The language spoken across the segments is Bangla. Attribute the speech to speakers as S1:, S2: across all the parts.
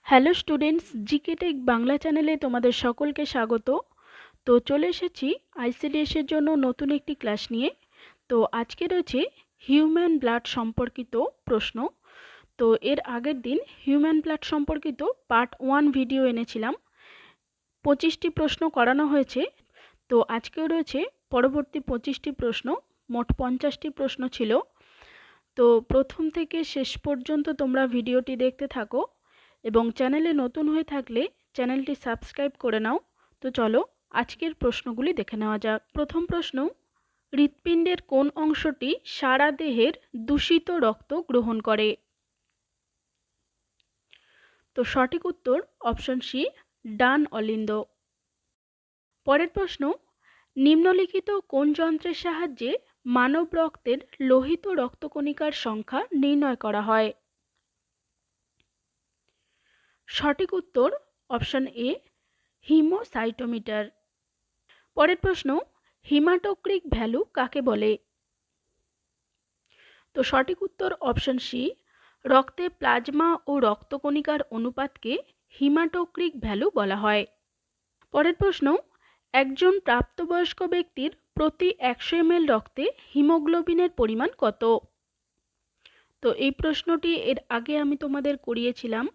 S1: Hello students, GK tech Bangla চ্যানেলে তোমাদের সকলকে স্বাগত। তো চলে এসেছি আইসিডিএস এর জন্য নতুন একটি ক্লাস নিয়ে। তো আজকে রয়েছে হিউম্যান ব্লাড সম্পর্কিত প্রশ্ন। তো এর আগের দিন হিউম্যান ব্লাড সম্পর্কিত পার্ট 1 ভিডিও এনেছিলাম, 25টি প্রশ্ন করানো হয়েছে। তো আজকেও রয়েছে পরবর্তী 25টি প্রশ্ন, মোট 50টি প্রশ্ন ছিল। তো প্রথম থেকে শেষ পর্যন্ত তোমরা ভিডিওটি দেখতে থাকো এবং চ্যানেলে নতুন হয়ে থাকলে চ্যানেলটি সাবস্ক্রাইব করে নাও। তো চলো আজকের প্রশ্নগুলি দেখে নেওয়া যাক। প্রথম প্রশ্ন, হৃৎপিণ্ডের কোন অংশটি সারা দেহের দূষিত রক্ত গ্রহণ করে? তো সঠিক উত্তর অপশন সি, ডান অলিন্দ। পরের প্রশ্ন, নিম্নলিখিত কোন যন্ত্রের সাহায্যে মানব রক্তের লোহিত রক্তকণিকার সংখ্যা নির্ণয় করা হয়? সঠিক উত্তর অপশন এ, হিমোসাইটোমিটার। পরের প্রশ্ন, হিমাটোক্রিক ভ্যালু কাকে বলে? তো সঠিক উত্তর অপশন সি, রক্তে প্লাজমা ও রক্তকণিকার অনুপাতকে হিমাটোক্রিক ভ্যালু বলা হয়। পরের প্রশ্ন, একজন প্রাপ্তবয়স্ক ব্যক্তির প্রতি 100 ml রক্তে হিমোগ্লোবিনের পরিমাণ কত? তো এই প্রশ্নটি এর আগে আমি তোমাদের করিয়েছিলাম।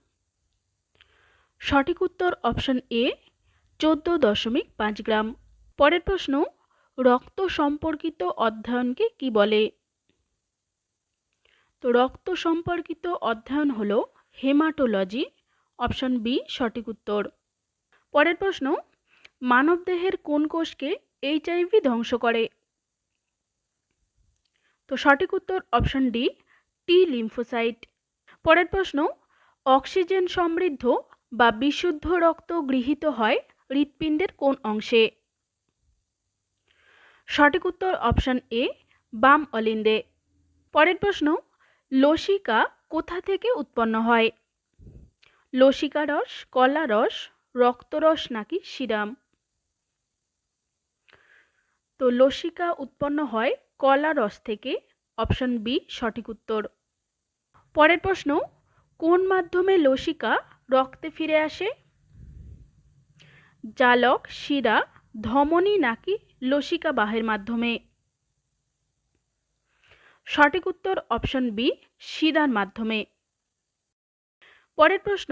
S1: সঠিক উত্তর অপশন এ, 14.5 গ্রাম। পরের প্রশ্ন, রক্ত সম্পর্কিত অধ্যয়নকে কি বলে? তো রক্ত সম্পর্কিত অধ্যয়ন হলো হেমাটোলজি। অপশন বি সঠিক উত্তর। পরের প্রশ্ন, মানবদেহের কোন কোষকে এইচআইভি ধ্বংস করে? তো সঠিক উত্তর অপশন ডি, টি লিম্ফোসাইট। পরের প্রশ্ন, অক্সিজেন সমৃদ্ধ বা বিশুদ্ধ রক্ত গৃহীত হয় হৃৎপিণ্ডের কোন অংশে? সঠিক উত্তর অপশন এ, বাম অলিন্দে। পরের প্রশ্ন, লসিকা কোথা থেকে উৎপন্ন হয়? লসিকা রস, কলা রস, রক্তরস নাকি সিরাম? তো লসিকা উৎপন্ন হয় কলা রস থেকে। অপশন বি সঠিক উত্তর। পরের প্রশ্ন, কোন মাধ্যমে লসিকা রক্তে ফিরে আসে? জালক, শিরা, ধমনী নাকি লসিকা বাহের মাধ্যমে? সঠিক উত্তর অপশন বি, শিরার মাধ্যমে। পরের প্রশ্ন,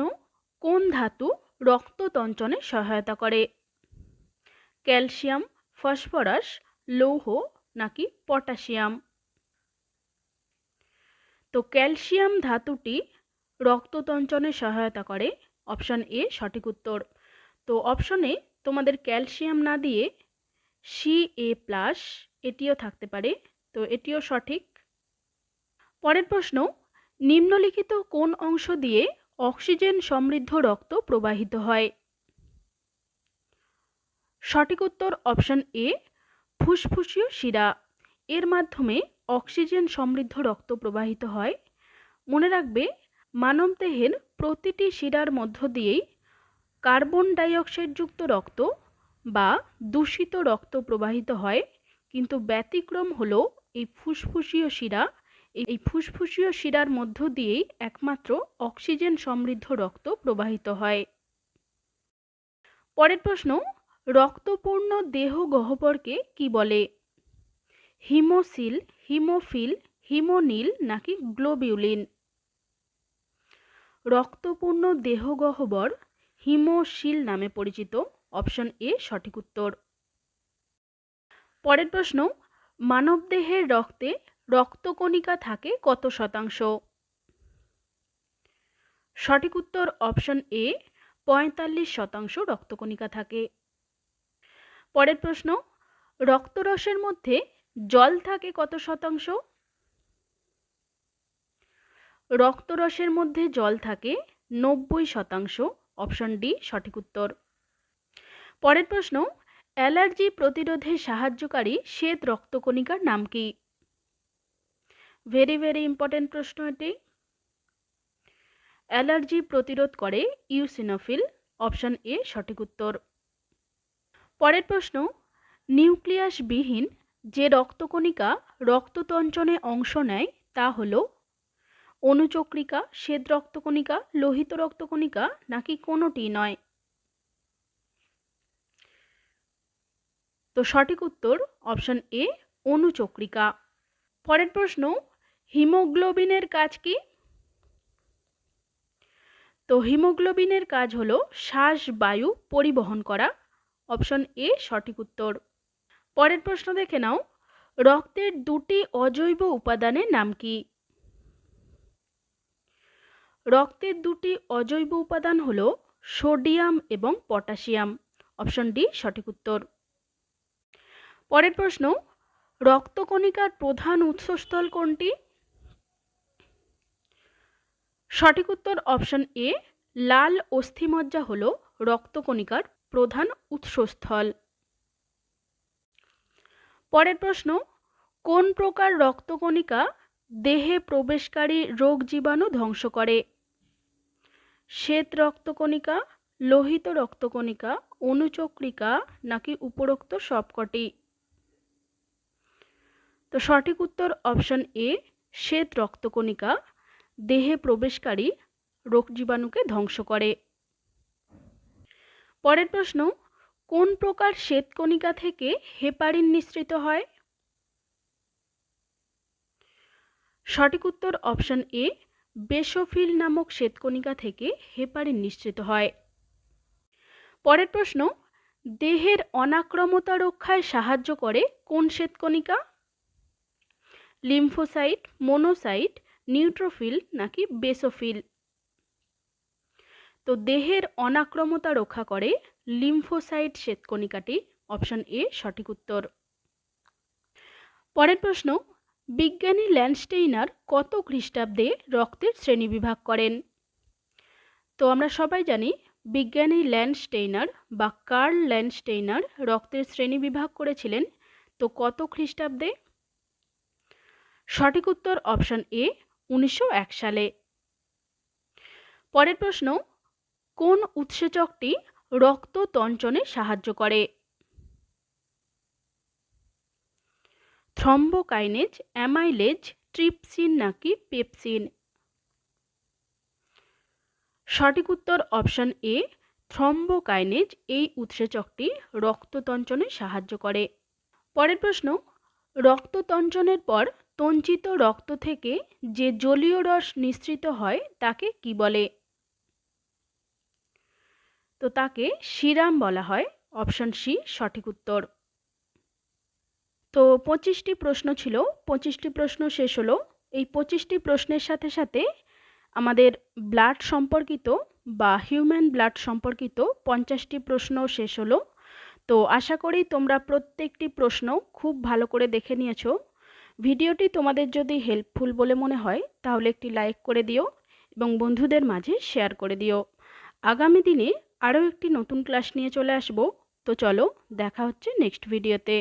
S1: কোন ধাতু রক্ত তঞ্চনে সহায়তা করে? ক্যালসিয়াম, ফসফরাস, লৌহ নাকি পটাশিয়াম? তো ক্যালসিয়াম ধাতুটি রক্ত তঞ্চনে সহায়তা করে। অপশন এ সঠিক উত্তর। তো অপশনে তোমাদের ক্যালসিয়াম না দিয়ে Ca+ এটিও থাকতে পারে, তো এটিও সঠিক। পরের প্রশ্ন, নিম্নলিখিত কোন অংশ দিয়ে অক্সিজেন সমৃদ্ধ রক্ত প্রবাহিত হয়? সঠিক উত্তর অপশন এ, ফুসফুসীয় শিরা। এর মাধ্যমে অক্সিজেন সমৃদ্ধ রক্ত প্রবাহিত হয়। মনে রাখবে, মানবদেহের প্রতিটি শিরার মধ্য দিয়েই কার্বন ডাইঅক্সাইড যুক্ত রক্ত বা দূষিত রক্ত প্রবাহিত হয়, কিন্তু ব্যতিক্রম হলো এই ফুসফুসীয় শিরা। এই ফুসফুসীয় শিরার মধ্য দিয়েই একমাত্র অক্সিজেন সমৃদ্ধ রক্ত প্রবাহিত হয়। পরের প্রশ্ন, রক্তপূর্ণ দেহ গহ্বরকে কি বলে? হিমোসিল, হিমোফিল, হিমোনীল নাকি গ্লোবিউলিন? রক্তপূর্ণ দেহ গহ্বর হিমোসিল নামে পরিচিত। অপশন এ সঠিক উত্তর। পরের প্রশ্ন, মানবদেহের রক্তে রক্তকণিকা থাকে কত শতাংশ? সঠিক উত্তর অপশন এ, 45% রক্তকণিকা থাকে। পরের প্রশ্ন, রক্তরসের মধ্যে জল থাকে কত শতাংশ? রক্তরসের মধ্যে জল থাকে 90%। অপশন ডি সঠিক উত্তর। পরের প্রশ্ন, অ্যালার্জি প্রতিরোধে সাহায্যকারী শ্বেত রক্তকণিকার নাম কি? ভেরি ভেরি ইম্পর্টেন্ট প্রশ্ন এটি। অ্যালার্জি প্রতিরোধ করে ইউসিনোফিল। অপশন এ সঠিক উত্তর। পরের প্রশ্ন, নিউক্লিয়াসবিহীন যে রক্তকণিকা রক্ততঞ্চনে অংশ নেয় তা হল অনুচক্রিকা, শ্বেত রক্তকণিকা, লোহিত রক্তকণিকা নাকি কোনোটি নয়? তো সঠিক উত্তর অপশন এ, অনুচক্রিকা। পরের প্রশ্ন, হিমোগ্লোবিনের কাজ কি? তো হিমোগ্লোবিনের কাজ হলো শ্বাস বায়ু পরিবহন করা। অপশন এ সঠিক উত্তর। পরের প্রশ্ন দেখে নাও, রক্তের দুটি অজৈব উপাদানের নাম কি? রক্তের দুটি অজৈব উপাদান হলো সোডিয়াম এবং পটাশিয়াম। অপশন ডি সঠিক উত্তর। পরের প্রশ্ন, রক্তকণিকার প্রধান উৎসস্থল কোনটি? সঠিক উত্তর অপশন এ, লাল অস্থিমজ্জা হল রক্তকণিকার প্রধান উৎসস্থল। পরের প্রশ্ন, কোন প্রকার রক্তকণিকা দেহে প্রবেশকারী রোগ জীবাণু ধ্বংস করে? শ্বেত রক্তকণিকা, লোহিত রক্তকণিকা, অনুচক্রিকা নাকি উপরোক্ত সবকটি? তো সঠিক উত্তর অপশন এ, শ্বেত রক্তকণিকা দেহে প্রবেশকারী রোগ জীবাণুকে ধ্বংস করে। পরের প্রশ্ন, কোন প্রকার শ্বেতকণিকা থেকে হেপারিন নিঃসৃত হয়? সঠিক উত্তর অপশন এ, বেসোফিল নামক শ্বেতকণিকা থেকে হেপারিন নিঃসৃত হয়। পরের প্রশ্ন, দেহের অনাক্রমতা রক্ষায় সাহায্য করে কোন শ্বেতকণিকা? লিম্ফোসাইট, মোনোসাইট, নিউট্রোফিল নাকি বেসোফিল? তো দেহের অনাক্রমতা রক্ষা করে লিম্ফোসাইট শ্বেতকণিকাটি। অপশন এ সঠিক উত্তর। পরের প্রশ্ন, বিজ্ঞানী ল্যান্ডস্টেইনার কত খ্রিস্টাব্দে রক্তের শ্রেণীবিভাগ করেন? তো আমরা সবাই জানি বিজ্ঞানী ল্যান্ডস্টেইনার বা কার্ল ল্যান্ডস্টেইনার রক্তের শ্রেণীবিভাগ করেছিলেন তো কত খ্রিস্টাব্দে? সঠিক উত্তর অপশন এ, 1901 সালে। পরের প্রশ্ন, কোন উৎসেচকটি রক্ত তঞ্চনে সাহায্য করে? থ্রম্বোকাইনেজ, অ্যামাইলেজ, ট্রিপসিন নাকি পেপসিন? সঠিক উত্তর অপশন এ, থ্রম্বোকাইনেজ এই উৎসেচকটি রক্ততঞ্চনে সাহায্য করে। পরের প্রশ্ন, রক্ততঞ্চনের পর তঞ্চিত রক্ত থেকে যে জলীয় রস নিঃসৃত হয় তাকে কি বলে? তো তাকে সিরাম বলা হয়। অপশন সি সঠিক উত্তর। তো 25টি প্রশ্ন ছিল, 25টি প্রশ্ন শেষ হলো। এই 25টি প্রশ্নের সাথে সাথে আমাদের ব্লাড সম্পর্কিত বা হিউম্যান ব্লাড সম্পর্কিত 50টি প্রশ্নও শেষ হলো। তো আশা করি তোমরা প্রত্যেকটি প্রশ্ন খুব ভালো করে দেখে নিয়েছো। ভিডিওটি তোমাদের যদি হেল্পফুল বলে মনে হয় তাহলে একটি লাইক করে দিও এবং বন্ধুদের মাঝে শেয়ার করে দিও। আগামী দিনে আরও একটি নতুন ক্লাস নিয়ে চলে আসবো। তো চলো, দেখা হচ্ছে নেক্সট ভিডিওতে।